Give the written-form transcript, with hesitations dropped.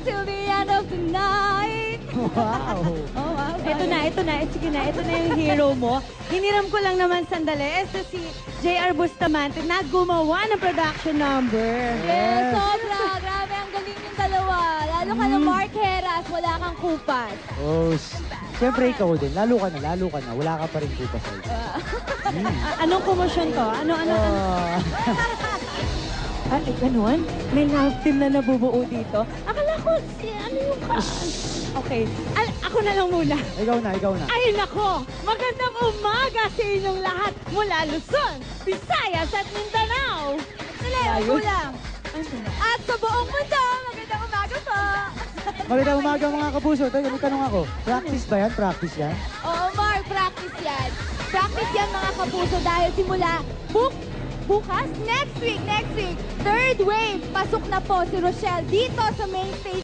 till the end of the night. Wow. Oh, wow. Ito na. Sige na, ito na yung hero mo. Hiniram ko lang naman sandali. Ito si J.R. Bustamante na gumawa ng production number. Yes, sobra. Grabe, ang galing yung dalawa. Lalo ka ng Mark Heras, wala kang kupas. Oh, siyempre ikaw din. Lalo ka na. Wala ka pa rin pupa sa'yo. Anong komosyon to? Ano? Ay, ganun? May love team na nabubuo dito. Akala ko, ano yung Okay. Ako na lang muna. Ikaw na. Ay, nako! Magandang umaga sa inyong lahat mula Luzon, Visayas at Mindanao. Sila, kulang. At sa buong mundo, magandang umaga po. Magandang umaga mga kapuso. Tayo, may tanong ako. Practice ba yan? Practice yan? Oo, Mark, practice yan. Practice yan mga kapuso dahil simula bukas, next week, third wave, pasok na po si Rochelle dito sa main stage.